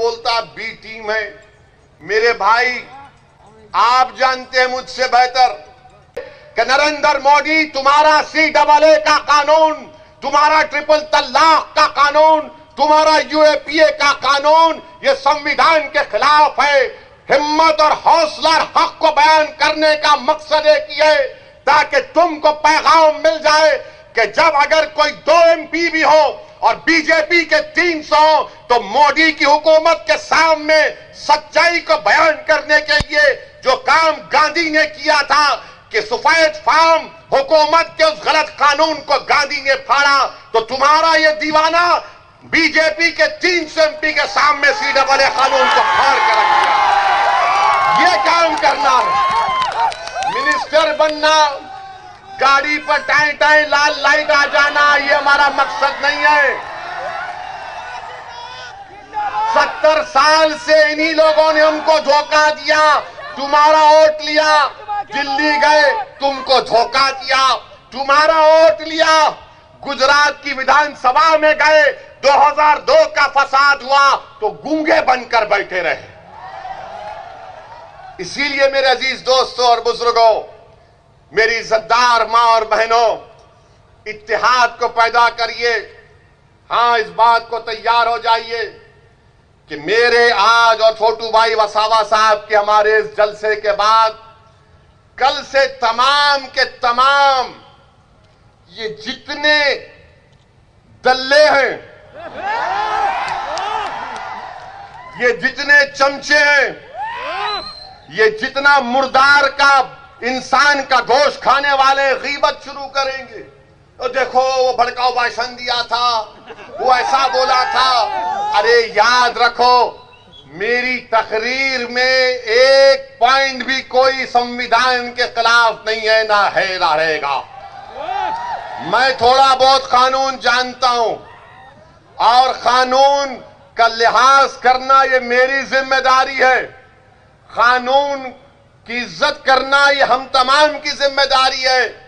बोलता B team है। मेरे भाई, आप जानते हैं मुझसे बेहतर कि नरेंद्र मोदी तुम्हारा CAA का कानून, तुम्हारा ट्रिपल तलाक का कानून, तुम्हारा UAPA का कानून, ये संविधान के खिलाफ है। हिम्मत और हौसला और हक को बयान करने का मकसद एक ही है ताकि तुमको पैगाम मिल जाए कि जब अगर कोई 2 MP भी हो और बीजेपी के 300 हो तो मोदी की हुकूमत के सामने सच्चाई को बयान करने के लिए जो काम गांधी ने किया था कि सफेद फार्म हुकूमत के उस गलत कानून को गांधी ने फाड़ा, तो तुम्हारा ये दीवाना बीजेपी के 300 MP के सामने CAA कानून को फाड़ कर रख दिया। ये काम करना है। मिनिस्टर बनना, गाड़ी पर टाई टाई लाल लाइट आ जाना, ये हमारा मकसद नहीं है। 70 साल से इन्हीं लोगों ने हमको धोखा दिया। तुम्हारा वोट लिया, दिल्ली गए, तुमको धोखा दिया। तुम्हारा वोट लिया, गुजरात की विधानसभा में गए, 2002 का फसाद हुआ तो गूंगे बनकर बैठे रहे। इसीलिए मेरे अजीज दोस्तों और बुजुर्गों, मेरी इज्जतदार मां और बहनों, इत्तेहाद को पैदा करिए। हां, इस बात को तैयार हो जाइए कि मेरे आज और छोटू भाई वसावा साहब के हमारे इस जलसे के बाद कल से तमाम के तमाम ये जितने दल्ले हैं, ये जितने चमचे हैं, ये जितना मुर्दार का इंसान का गोश्त खाने वाले गीबत शुरू करेंगे। तो देखो वो भड़काऊ भाषण दिया था, वो ऐसा बोला था। अरे याद रखो, मेरी तकरीर में एक पॉइंट भी कोई संविधान के खिलाफ नहीं है, ना है ना रहेगा। मैं थोड़ा बहुत कानून जानता हूं और कानून का लिहाज करना ये मेरी जिम्मेदारी है। कानून की इज्जत करना ये हम तमाम की जिम्मेदारी है।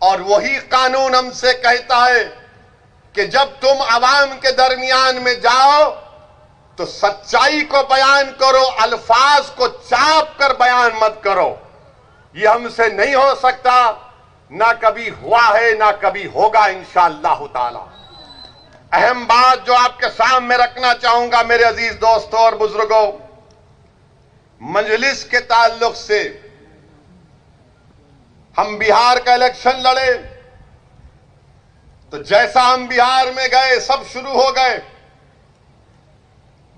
और वही कानून हमसे कहता है कि जब तुम आवाम के दरमियान में जाओ तो सच्चाई को बयान करो, अल्फाज को चाप कर बयान मत करो। ये हमसे नहीं हो सकता, ना कभी हुआ है ना कभी होगा इंशाअल्लाह ताला। अहम बात जो आपके सामने रखना चाहूंगा मेरे अजीज दोस्तों और बुजुर्गों, मजलिस के ताल्लुक से हम बिहार का इलेक्शन लड़े तो जैसा हम बिहार में गए सब शुरू हो गए,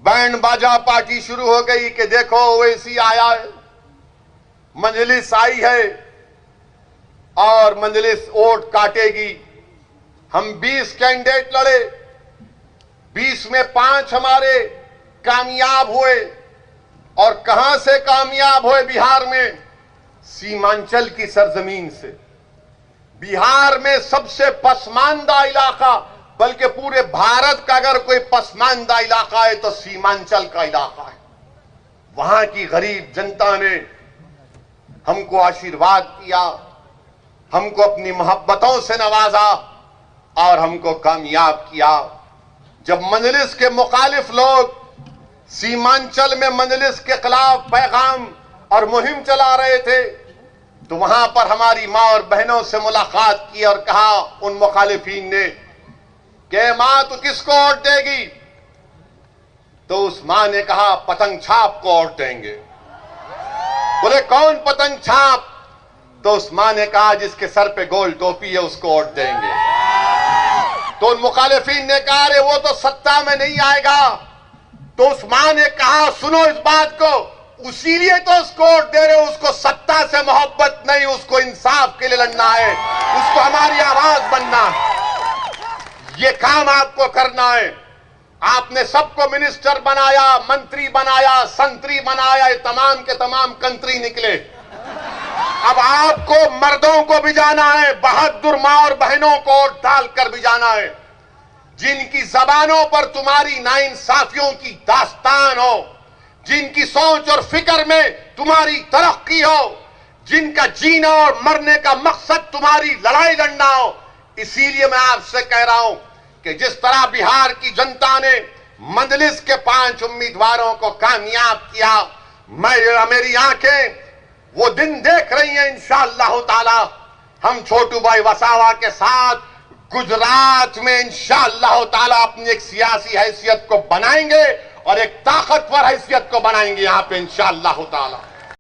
बैंड बाजा पार्टी शुरू हो गई कि देखो ओवैसी आया है, मजलिस आई है और मजलिस वोट काटेगी। हम 20 कैंडिडेट लड़े, 20 में 5 हमारे कामयाब हुए। और कहां से कामयाब हुए बिहार में? सीमांचल की सरजमीन से। बिहार में सबसे पसमानदा इलाका, बल्कि पूरे भारत का अगर कोई पसमानदा इलाका है तो सीमांचल का इलाका है। वहां की गरीब जनता ने हमको आशीर्वाद किया, हमको अपनी मोहब्बतों से नवाजा और हमको कामयाब किया। जब मजलिस के मुखालिफ लोग सीमांचल में मजलिस के खिलाफ पैगाम और मुहिम चला रहे थे तो वहां पर हमारी मां और बहनों से मुलाकात की और कहा उन मुखालिफीन ने कि मां तू किसको वोट देगी? तो उस मां ने कहा पतंग छाप को वोट देंगे। बोले कौन पतंग छाप? तो उस मां ने कहा जिसके सर पे गोल टोपी है उसको वोट देंगे। तो उन मुखालिफीन ने कहा अरे वो तो सत्ता में नहीं आएगा। तो उस मां ने कहा सुनो इस बात को, उसीलिए तो उसको वोट दे रहे हो, उसको सत्ता से मोहब्बत नहीं, उसको इंसाफ के लिए लड़ना है, उसको हमारी आवाज बनना है। ये काम आपको करना है। आपने सबको मिनिस्टर बनाया, मंत्री बनाया, संतरी बनाया, ये तमाम के तमाम कंत्री निकले। अब आपको मर्दों को भी जाना है, बहादुर मां और बहनों को वोट डालकर भी जाना है, जिनकी जबानों पर तुम्हारी नाइंसाफियों की दास्तान हो, जिनकी सोच और फिक्र में तुम्हारी तरक्की हो, जिनका जीना और मरने का मकसद तुम्हारी लड़ाई लड़ना हो। इसीलिए मैं आपसे कह रहा हूं कि जिस तरह बिहार की जनता ने मजलिस के 5 उम्मीदवारों को कामयाब किया। मेरी आंखें वो दिन देख रही हैं इंशाअल्लाह ताला हम छोटू भाई वसावा के साथ गुजरात में इंशाअल्लाह ताला अपनी एक सियासी हैसियत को बनाएंगे और एक ताकतवर हैसियत को बनाएंगे यहां पे इंशाअल्लाह ताला।